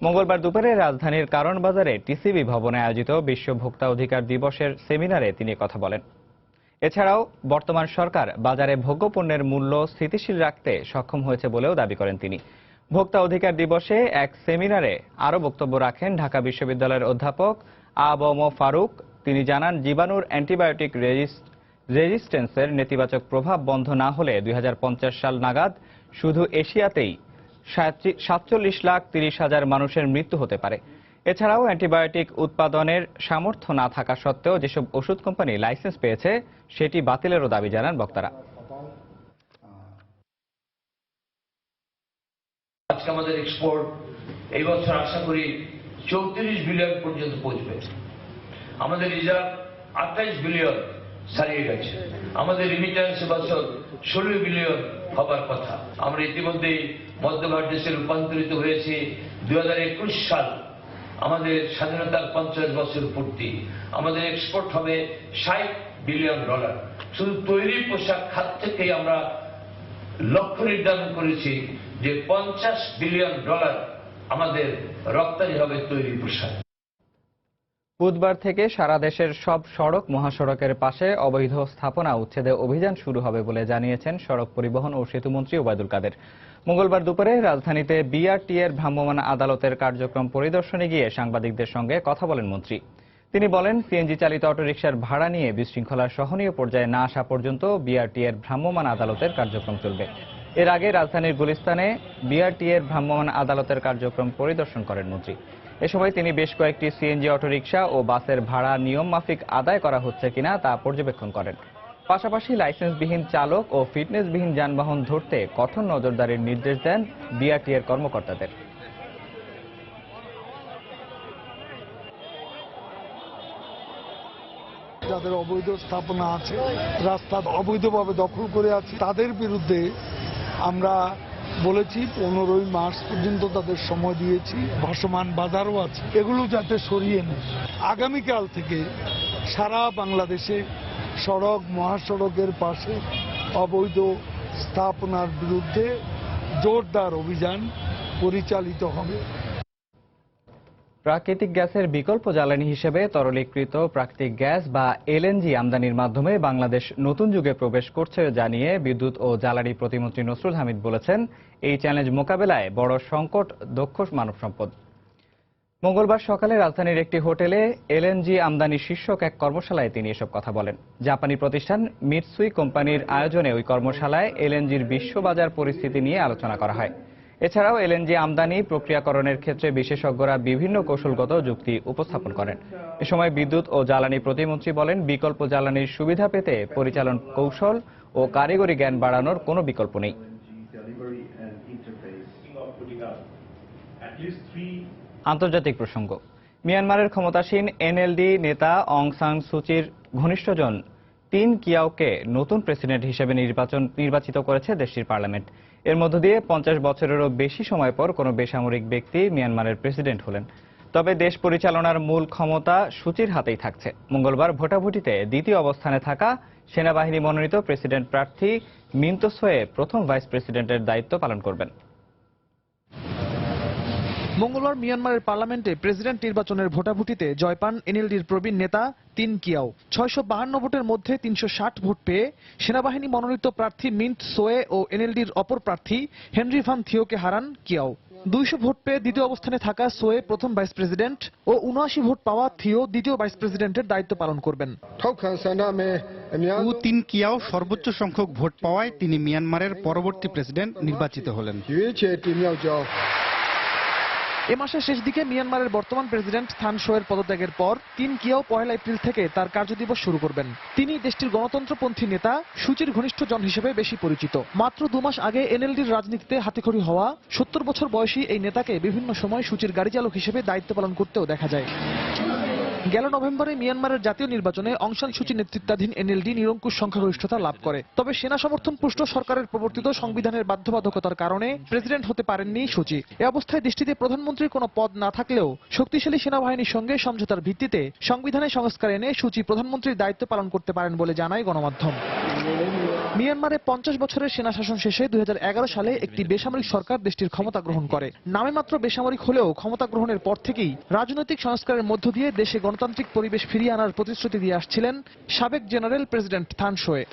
Speaker 1: মঙ্গলবার দুপুরে রাজধানীর কারণ বাজারে টিসিবি ভবনে আয়োজিত বিশ্ব ভোক্তা অধিকার দিবসের সেমিনারে তিনি কথা বলেন। এছাড়াও বর্তমান সরকার বাজারে ভোগ্যপণ্যের মূল্য স্থিতিশীল রাখতে সক্ষম হয়েছে বলেও দাবি করেন তিনি। ভোক্তা অধিকার দিবসে এক সেমিনারে আরও বক্তব্য রাখেন ঢাকা বিশ্ববিদ্যালয়ের অধ্যাপক আ.ব.ম ফারুক। তিনি জানান, জীবাণুর অ্যান্টিবায়োটিক রেজিস্ট্যান্সের নেতিবাচক প্রভাব বন্ধ না হলে 2050 সাল নাগাদ শুধু এশিয়াতেই 47,30,000 মানুষের মৃত্যু হতে পারে। এছাড়াও অ্যান্টিবায়োটিক উৎপাদনের সামর্থ্য না থাকা সত্ত্বেও যেসব ওষুধ কোম্পানি লাইসেন্স পেয়েছে সেটি বাতিলেরও দাবি জানান বক্তারা।
Speaker 18: আজকে আমাদের এক্সপোর্ট এই বছর আশা করি 34 বিলিয়ন পর্যন্ত পৌঁছবে। আমাদের রিজার্ভ 28 বিলিয়ন ছাড়িয়ে গেছে। আমাদের রিমিটেন্স বছর 16 বিলিয়ন হবার কথা। আমরা ইতিমধ্যেই মধ্যভাগ দেশে রূপান্তরিত হয়েছি। 2021 সাল আমাদের স্বাধীনতার 50 বছর পূর্তি। আমাদের এক্সপোর্ট হবে $60 বিলিয়ন। শুধু তৈরি পোশাক খাত থেকেই আমরা লক্ষ্য নির্ধারণ করেছি যে $50 বিলিয়ন আমাদের রপ্তানি হবে তৈরি পোশাক।
Speaker 1: বুধবার থেকে সারা দেশের সব সড়ক মহাসড়কের পাশে অবৈধ স্থাপনা উচ্ছেদে অভিযান শুরু হবে বলে জানিয়েছেন সড়ক পরিবহন ও সেতুমন্ত্রী ওবায়দুল কাদের। মঙ্গলবার দুপুরে রাজধানীতে বিআরটিএর ভ্রাম্যমাণ আদালতের কার্যক্রম পরিদর্শনে গিয়ে সাংবাদিকদের সঙ্গে কথা বলেন মন্ত্রী। তিনি বলেন, সিএনজি চালিত অটোরিকশার ভাড়া নিয়ে বিশৃঙ্খলা সহনীয় পর্যায়ে না আসা পর্যন্ত বিআরটিএর ভ্রাম্যমাণ আদালতের কার্যক্রম চলবে। এর আগে রাজধানীর গুলিস্তানে বিআরটিএর ভ্রাম্যমাণ আদালতের কার্যক্রম পরিদর্শন করেন মন্ত্রী। এ সময় তিনি বেশ কয়েকটি সিএনজি অটোরিকশা ও বাসের ভাড়া নিয়ম মাফিক আদায় করা হচ্ছে কিনা তা পর্যবেক্ষণ করেন। পাশাপাশি লাইসেন্সবিহীন চালক ও ফিটনেসবিহীন যানবাহন ধরতে কঠোর নজরদারির নির্দেশ দেন বিআরটিএর কর্মকর্তাদের।
Speaker 17: যাদের অবৈধ স্থাপনা আছে, রাস্তা অবৈধভাবে দখল করে আছে, তাদের বিরুদ্ধে আমরা বলেছি 15 মার্চ পর্যন্ত তাদের সময় দিয়েছি। ভাসমান বাজারও আছে, এগুলো যাতে সরিয়ে নেয়। আগামীকাল থেকে সারা বাংলাদেশে সড়ক মহাসড়কের পাশে অবৈধ স্থাপনার বিরুদ্ধে জোরদার অভিযান পরিচালিত হবে।
Speaker 1: প্রাকৃতিক গ্যাসের বিকল্প জ্বালানি হিসেবে তরলীকৃত প্রাকৃতিক গ্যাস বা এলএনজি আমদানির মাধ্যমে বাংলাদেশ নতুন যুগে প্রবেশ করছে জানিয়ে বিদ্যুৎ ও জ্বালানি প্রতিমন্ত্রী নসরুল হামিদ বলেছেন, এই চ্যালেঞ্জ মোকাবেলায় বড় সংকট দক্ষ মানব সম্পদ। মঙ্গলবার সকালে রাজধানীর একটি হোটেলে এলএনজি আমদানি শীর্ষক এক কর্মশালায় তিনি এসব কথা বলেন। জাপানি প্রতিষ্ঠান মিৎসুই কোম্পানির আয়োজনে ওই কর্মশালায় এলএনজির বিশ্ববাজার পরিস্থিতি নিয়ে আলোচনা করা হয়। এছাড়াও এলএনজি আমদানি প্রক্রিয়াকরণের ক্ষেত্রে বিশেষজ্ঞরা বিভিন্ন কৌশলগত যুক্তি উপস্থাপন করেন। এ সময় বিদ্যুৎ ও জ্বালানি প্রতিমন্ত্রী বলেন, বিকল্প জ্বালানির সুবিধা পেতে পরিচালন কৌশল ও কারিগরি জ্ঞান বাড়ানোর কোনো বিকল্প নেই। আন্তর্জাতিক প্রসঙ্গ। মিয়ানমারের ক্ষমতাসীন এনএলডি নেতা অং সান সুচির ঘনিষ্ঠজন তিন কিয়াওকে নতুন প্রেসিডেন্ট হিসেবে নির্বাচিত করেছে দেশটির পার্লামেন্ট। এর মধ্য দিয়ে 50 বছরেরও বেশি সময় পর কোনো বেসামরিক ব্যক্তি মিয়ানমারের প্রেসিডেন্ট হলেন। তবে দেশ পরিচালনার মূল ক্ষমতা সুচির হাতেই থাকছে। মঙ্গলবার ভোটাভুটিতে দ্বিতীয় অবস্থানে থাকা সেনাবাহিনী মনোনীত প্রেসিডেন্ট প্রার্থী মিন্টোসোয়ে প্রথম ভাইস প্রেসিডেন্টের দায়িত্ব পালন করবেন।
Speaker 19: মঙ্গলবার মিয়ানমারের পার্লামেন্টে প্রেসিডেন্ট নির্বাচনের ভোটাভুটিতে জয় পান এনএলডির প্রবীণ নেতা তিন কিয়াও। 652 ভোটের মধ্যে 360 ভোট পেয়ে সেনাবাহিনী মনোনীত প্রার্থী মিন্ট সোয়ে ও এনএলডির অপর প্রার্থী হেনরি ভান থিওকে হারান কিয়াও। 200 ভোট পেয়ে দ্বিতীয় অবস্থানে থাকা সোয়ে প্রথম ভাইস প্রেসিডেন্ট ও 79 ভোট পাওয়া থিও দ্বিতীয় ভাইস প্রেসিডেন্টের দায়িত্ব পালন করবেন।
Speaker 20: তিন কিয়াও সর্বোচ্চ সংখ্যক ভোট পাওয়ায় তিনি মিয়ানমারের পরবর্তী প্রেসিডেন্ট নির্বাচিত হলেন।
Speaker 19: এ মাসের শেষ দিকে মিয়ানমারের বর্তমান প্রেসিডেন্ট থান শোয়ের পদত্যাগের পর তিন কিয়াও 1 এপ্রিল থেকে তার কার্যদিবস শুরু করবেন। তিনি দেশটির গণতন্ত্রপন্থী নেতা সুচির ঘনিষ্ঠজন হিসেবে বেশি পরিচিত। মাত্র 2 মাস আগে এনএলডির রাজনীতিতে হাতেখড়ি হওয়া 70 বছর বয়সী এই নেতাকে বিভিন্ন সময় সুচির গাড়ি চালক হিসেবে দায়িত্ব পালন করতেও দেখা যায়। গেল নভেম্বরে মিয়ানমারের জাতীয় নির্বাচনে অং সান সুচি নেতৃত্বাধীন এনএলডি নিরঙ্কুশ সংখ্যাগরিষ্ঠতা লাভ করে। তবে সেনা সমর্থন পুষ্ট সরকারের প্রবর্তিত সংবিধানের বাধ্যবাধকতার কারণে প্রেসিডেন্ট হতে পারেননি সুচি। এ অবস্থায় দেশটিতে প্রধানমন্ত্রীর কোনো পদ না থাকলেও শক্তিশালী সেনাবাহিনীর সঙ্গে সমঝোতার ভিত্তিতে সংবিধানে সংস্কার এনে সুচি প্রধানমন্ত্রীর দায়িত্ব পালন করতে পারেন বলে জানায় গণমাধ্যম। মিয়ানমারে 50 বছরের সেনা শাসন শেষে 2011 সালে একটি বেসামরিক সরকার দেশটির ক্ষমতা গ্রহণ করে। নামে মাত্র বেসামরিক হলেও ক্ষমতা গ্রহণের পর থেকেই রাজনৈতিক সংস্কারের মধ্য দিয়ে দেশে গণতান্ত্রিক পরিবেশ ফিরিয়ে আনার প্রতিশ্রুতি দিয়ে আসছিলেন সাবেক জেনারেল প্রেসিডেন্ট থান শোয়ে।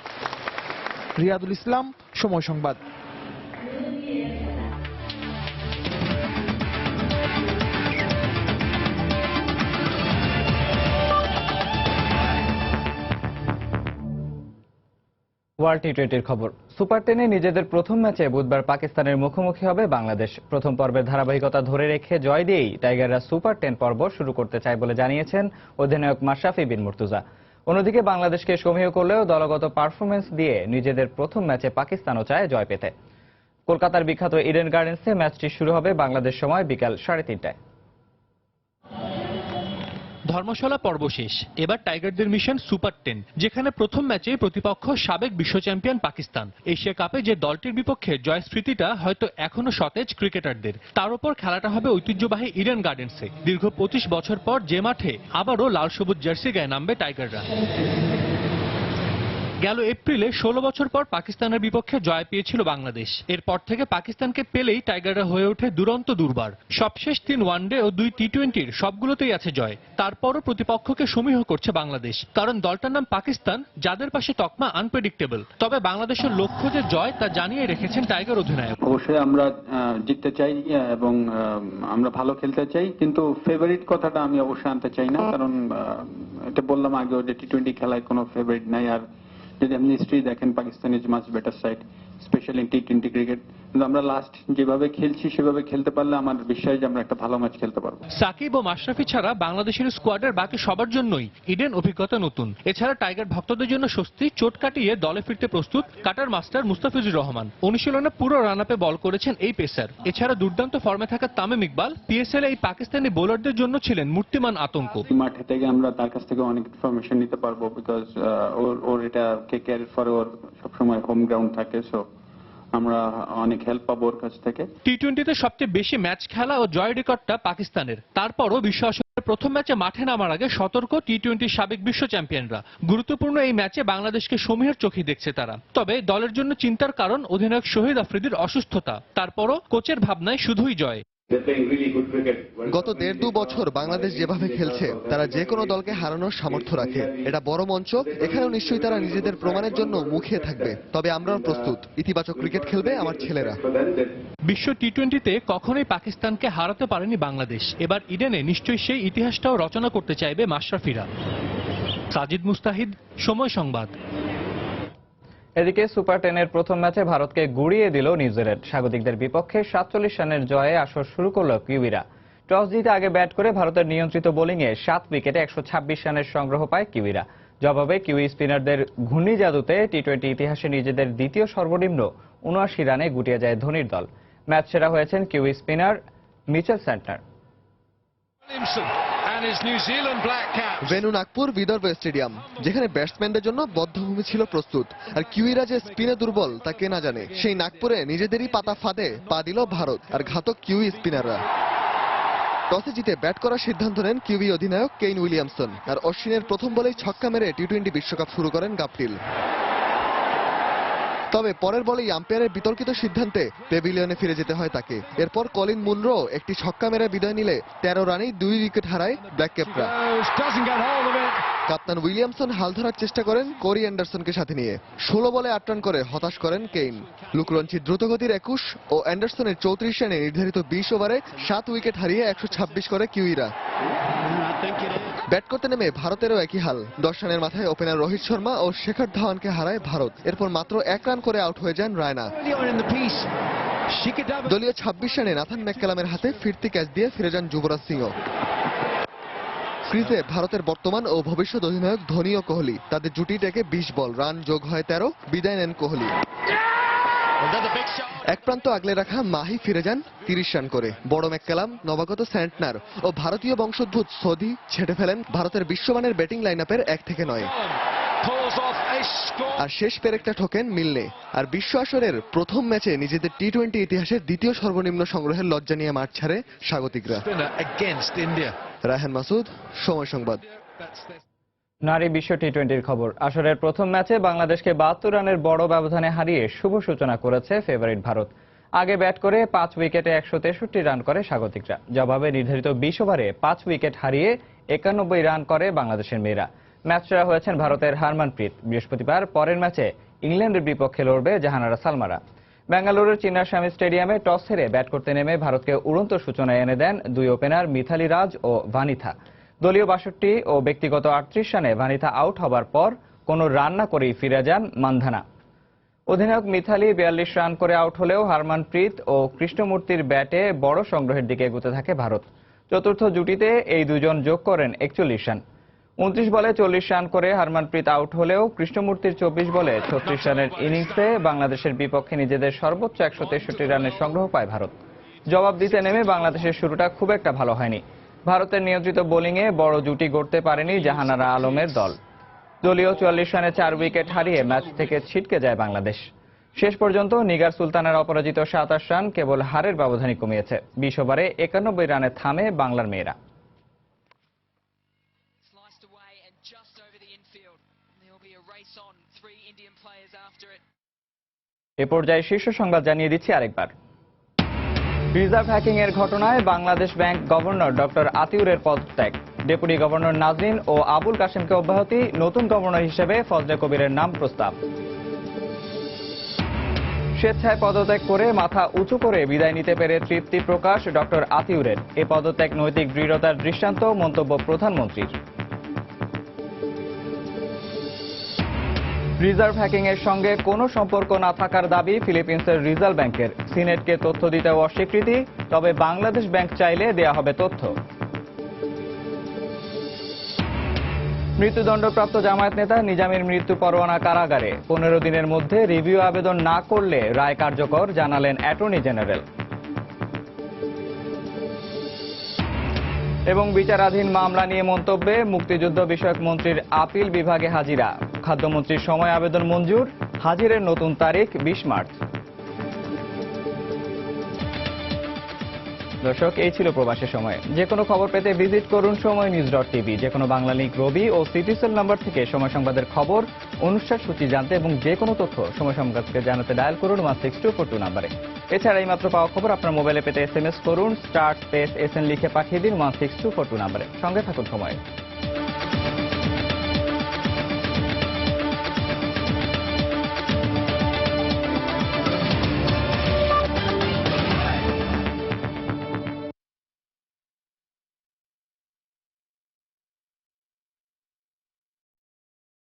Speaker 19: রিয়াদুল ইসলাম, সময় সংবাদ।
Speaker 1: ওয়ার্ল্ড টি20 খবর। সুপার 10-এ নিজেদের প্রথম ম্যাচে বুধবার পাকিস্তানের মুখোমুখি হবে বাংলাদেশ। প্রথম পর্বের ধারাবাহিকতা ধরে রেখে জয় দিয়েই টাইগাররা সুপার 10 পর্ব শুরু করতে চায় বলে জানিয়েছেন অধিনায়ক মাশরাফি বিন মুর্তজা। অন্যদিকে বাংলাদেশকে সমীহ করলেও দলগত পারফরমেন্স দিয়ে নিজেদের প্রথম ম্যাচে পাকিস্তানও চায় জয় পেতে। কলকাতার বিখ্যাত ইডেন গার্ডেন্সে ম্যাচটি শুরু হবে বাংলাদেশ সময় বিকাল 3:30টায়।
Speaker 9: ধর্মশালা পর্ব শেষ, এবার টাইগারদের মিশন সুপার 10, যেখানে প্রথম ম্যাচে প্রতিপক্ষ সাবেক বিশ্ব চ্যাম্পিয়ন পাকিস্তান। এশিয়া কাপে যে দলটির বিপক্ষে জয় স্মৃতিটা হয়তো এখনো সতেজ ক্রিকেটারদের। তার উপর খেলাটা হবে ঐতিহ্যবাহী ইডেন গার্ডেন্সে। দীর্ঘ 25 বছর পর যে মাঠে আবারও লাল সবুজ জার্সি গায়ে নামবে টাইগাররা। গেল এপ্রিলে 16 বছর পর পাকিস্তানের বিপক্ষে জয় পেয়েছিল বাংলাদেশ। এরপর থেকে পাকিস্তানকে পেলেই টাইগাররা হয়ে ওঠে দুরন্ত দুর্বার। সবশেষ 3 ওয়ানডে ও 2 টি20-র সবগুলোতেই আছে জয়। তারপরও প্রতিপক্ষকে সমীহ করছে বাংলাদেশ, কারণ দলটার নাম পাকিস্তান, যাদের পাশে তকমা আনপ্রেডিক্টেবল। তবে বাংলাদেশের লক্ষ্য যে জয় তা জানিয়ে রেখেছেন টাইগার অধিনায়ক।
Speaker 21: অবশ্যই আমরা জিততে চাই এবং আমরা ভালো খেলতে চাই, কিন্তু ফেভারিট কথাটা আমি অবশ্যই আনতে চাই না, কারণ এটা বললাম আগেও যে টি20 খেলায় কোনো ফেভারিট নাই। আর যদি আপনি হিস্ট্রি দেখেন, Pakistan is much better side, specially in T20 cricket. কিন্তু আমরা লাস্ট যেভাবে খেলছি সেভাবে খেলতে পারলে আমার বিশ্বাস যে আমরা একটা ভালো ম্যাচ খেলতে পারবো।
Speaker 9: সাকিব ও মাশরাফি ছাড়া বাংলাদেশের স্কোয়াডের বাকি সবার জন্যই ইডেন অভিজ্ঞতা নতুন। এছাড়া টাইগার ভক্তদের জন্য স্বস্তি, চোট কাটিয়ে দলে ফিরতে প্রস্তুত কাটার মাস্টার মুস্তাফিজুর রহমান। অনুশীলনে পুরো রান আপে বল করেছেন এই পেসার। এছাড়া দুর্দান্ত ফর্মে থাকা তামিম ইকবাল পিএসএল এই পাকিস্তানি বোলারদের জন্য ছিলেন মূর্তিমান আতঙ্ক।
Speaker 21: মাঠে থেকে আমরা তার কাছ থেকে অনেক ইনফরমেশন নিতে পারবো, বিকজ ওর এটা কেকেআর ফর ওর সবসময় হোম গ্রাউন্ড থাকে, সো আমরা অনেক হেল্প পাবো ওর কাছ থেকে।
Speaker 9: টি20-তে সবচেয়ে বেশি ম্যাচ খেলা ও জয় রেকর্ডটা পাকিস্তানের। তারপরও বিশ্ব আসরের প্রথম ম্যাচে মাঠে নামার আগে সতর্ক টি20 সাবেক বিশ্ব চ্যাম্পিয়নরা। গুরুত্বপূর্ণ এই ম্যাচে বাংলাদেশকে সমীহের চোখে দেখছে তারা। তবে দলের জন্য চিন্তার কারণ অধিনায়ক শহীদ আফ্রিদির অসুস্থতা। তারপরও কোচের ভাবনায় শুধুই জয়।
Speaker 3: গত 1.5-2 বছর বাংলাদেশ যেভাবে খেলছে তারা যে কোনো দলকে হারানোর সামর্থ্য রাখে। এটা বড় মঞ্চ, এখানেও নিশ্চয়ই তারা নিজেদের প্রমাণের জন্য মুখিয়ে থাকবে। তবে আমরাও প্রস্তুত, ইতিবাচক ক্রিকেট খেলবে আমার ছেলেরা।
Speaker 9: বিশ্ব টি-20তে কখনোই পাকিস্তানকে হারাতে পারেনি বাংলাদেশ। এবার ইডেনে নিশ্চয়ই সেই ইতিহাসটাও রচনা করতে চাইবে মাশরাফিরা। সাজিদ মুস্তাহিদ, সময় সংবাদ।
Speaker 1: এদিকে সুপার 10-এর প্রথম ম্যাচে ভারতকে গুড়িয়ে দিল নিউজিল্যান্ড। স্বাগতিকদের বিপক্ষে 47 রানের জয়ে আসর শুরু করল কিউইরা। টস জিতে আগে ব্যাট করে ভারতের নিয়ন্ত্রিত বোলিংয়ে 7 উইকেটে 126 রানের সংগ্রহ পায় কিউইরা। জবাবে কিউই স্পিনারদের ঘূর্ণি জাদুতে টি-20 ইতিহাসে নিজেদের দ্বিতীয় সর্বনিম্ন 79 রানে গুটিয়ে যায় ধোনির দল। ম্যাচ সেরা হয়েছেন kiwi spinner Mitchell Santner.
Speaker 3: Venue Nagpur Vidarbha stadium, যেখানে ব্যাটসম্যানদের জন্য বদ্ধভূমি ছিল প্রস্তুত। আর কিউইরা যে স্পিনে দুর্বল তা কে না জানে। সেই নাগপুরে নিজেদেরই পাতা ফাঁদে পা দিল ভারত আর ঘাতক কিউই স্পিনাররা। টসে জিতে ব্যাট করার সিদ্ধান্ত নেন কিউই অধিনায়ক কেইন উইলিয়ামসন। আর অশ্বিনের প্রথম বলেই ছক্কা মেরে টি-20 বিশ্বকাপ শুরু করেন গাপটিল। তবে পরের বলেই আম্পায়ারের বিতর্কিত সিদ্ধান্তে প্যাভিলিয়নে ফিরে যেতে হয় তাকে। এরপর কলিন মুনরো একটি ছক্কা মেরে বিদায় নিলে 13 রানেই 2 উইকেট হারায় ব্ল্যাক ক্যাপরা। কাপ্তান উইলিয়ামসন হাল ধরার চেষ্টা করেন কোরি অ্যান্ডারসনকে সাথে নিয়ে। 16 বলে 8 রান করে হতাশ করেন কেইন। লুকরঞ্চির দ্রুতগতির 21 ও অ্যান্ডারসনের 34 রানে নির্ধারিত 20 ওভারে 7 উইকেট হারিয়ে 126 করে কিউইরা। ব্যাট করতে নেমে ভারতেরও একই হাল। 10 রানের মাথায় ওপেনার রোহিত শর্মা ও শেখর ধাওয়ানকে হারায় ভারত। এরপর মাত্র 1 রান করে আউট হয়ে যান রায়না। দলীয় 26 রানে নাথান ম্যাককালামের হাতে ফিরতি ক্যাচ দিয়ে ফিরে যান যুবরাজ সিংও। ক্রিজে ভারতের বর্তমান ও ভবিষ্যৎ অধিনায়ক ধোনি ও কোহলি। তাদের জুটি টেকে 20 বল, রান যোগ হয় 13, বিদায় নেন কোহলি। এক প্রান্ত আগলে রাখা মাহি ফিরে যান 30 রান করে। বড় ম্যাককালাম, নবাগত স্যান্টনার ও ভারতীয় বংশোদ্ভূত সোধি ছেড়ে ফেলেন ভারতের বিশ্বমানের ব্যাটিং লাইনআপের 1 থেকে 9। আর শেষ পেরেকটা ঠোকেন মিলনে। আর বিশ্ব আসরের প্রথম ম্যাচে নিজেদের টি-20 ইতিহাসের দ্বিতীয় সর্বনিম্ন সংগ্রহের লজ্জা নিয়ে মাঠ ছাড়ে স্বাগতিকরা। রায়হান মাসুদ, সময় সংবাদ।
Speaker 1: নারী বিশ্ব টি-20-র খবর। আসরের প্রথম ম্যাচে বাংলাদেশকে 72 রানের বড় ব্যবধানে হারিয়ে শুভ সূচনা করেছে ফেভারিট ভারত। আগে ব্যাট করে 5 উইকেটে 163 রান করে স্বাগতিকরা। জবাবে নির্ধারিত 20 ওভারে 5 উইকেট হারিয়ে 91 রান করে বাংলাদেশের মেয়েরা। ম্যাচ সেরা হয়েছেন ভারতের হারমানপ্রীত। বৃহস্পতিবার পরের ম্যাচে ইংল্যান্ডের বিপক্ষে লড়বে জাহানারা সালমারা। বেঙ্গালুরুর চিন্নাস্বামী স্টেডিয়ামে টস হেরে ব্যাট করতে নেমে ভারতকে উড়ন্ত সূচনা এনে দেন 2 ওপেনার মিথালি রাজ ও ভানিথা। দলীয় 62 ও ব্যক্তিগত 38 রানে ভানিথা আউট হবার পর কোনো রান না করেই ফিরে যান মানধানা। অধিনায়ক মিথালি 42 রান করে আউট হলেও হারমানপ্রীত ও কৃষ্ণমূর্তির ব্যাটে বড় সংগ্রহের দিকে এগোতে থাকে ভারত। চতুর্থ জুটিতে এই দুজন যোগ করেন 41 রান। 29 বলে 40 রান করে হারমানপ্রীত আউট হলেও কৃষ্ণমূর্তির 24 বলে 36 রানের ইনিংসে বাংলাদেশের বিপক্ষে নিজেদের সর্বোচ্চ 163 রানের সংগ্রহ পায় ভারত। জবাব দিতে নেমে বাংলাদেশের শুরুটা খুব একটা ভালো হয়নি। ভারতের নিয়ন্ত্রিত বোলিংয়ে বড় জুটি গড়তে পারেনি জাহানারা আলমের দল। দলীয় 44 রানে 4 উইকেট হারিয়ে ম্যাচ থেকে ছিটকে যায় বাংলাদেশ। শেষ পর্যন্ত নিগার সুলতানের অপরাজিত 27 রান কেবল হারের ব্যবধানই কমিয়েছে। 20 ওভারে 91 রানে থামে বাংলার মেয়েরা। এ পর্যায়ে শীর্ষ সংবাদ জানিয়ে দিচ্ছি আরেকবার। রিজার্ভ হ্যাকিং এর ঘটনায় বাংলাদেশ ব্যাংক গভর্নর ডক্টর আতিউরের পদত্যাগ। ডেপুটি গভর্নর নাজনীন ও আবুল কাশেমকে অব্যাহতি, নতুন গভর্নর হিসেবে ফজলে কবিরের নাম প্রস্তাব। স্বেচ্ছায় পদত্যাগ করে মাথা উঁচু করে বিদায় নিতে পেরে তৃপ্তি প্রকাশ ডক্টর আতিউরের। এ পদত্যাগ নৈতিক দৃঢ়তার দৃষ্টান্ত, মন্তব্য প্রধানমন্ত্রীর। রিজার্ভ হ্যাকিং এর সঙ্গে কোনো সম্পর্ক না থাকার দাবি ফিলিপিন্সের রিজার্ভ ব্যাংকের। সিনেটকে তথ্য দিতেও অস্বীকৃতি, তবে বাংলাদেশ ব্যাংক চাইলে দেয়া হবে তথ্য। মৃত্যুদণ্ডপ্রাপ্ত জামায়াত নেতা নিজামীর মৃত্যু পরোয়ানা কারাগারে। 15 দিনের মধ্যে রিভিউ আবেদন না করলে রায় কার্যকর, জানালেন অ্যাটর্নি জেনারেল। এবং বিচারাধীন মামলা নিয়ে মন্তব্যে মুক্তিযুদ্ধ বিষয়ক মন্ত্রীর আপিল বিভাগে হাজিরা। খাদ্যমন্ত্রীর সময় আবেদন মঞ্জুর, হাজিরের নতুন তারিখ 20 মার্চ। দর্শক, এই ছিল প্রবাসের সময়। যে কোনো খবর পেতে ভিজিট করুন সময়নিউজ.tv। যে কোনো বাংলা লিংক রবি ও সিটিসেল নাম্বার থেকে সময় সংবাদের খবর, অনুষ্ঠান সূচি জানতে এবং যে কোনো তথ্য সময় সংবাদকে জানাতে ডায়াল করুন 16242 নাম্বারে। এছাড়া এই মাত্র পাওয়া খবর আপনার মোবাইলে পেতে SMS করুন *SN লিখে পাঠিয়ে দিন 16242 নাম্বারে। সঙ্গে থাকুন সময়।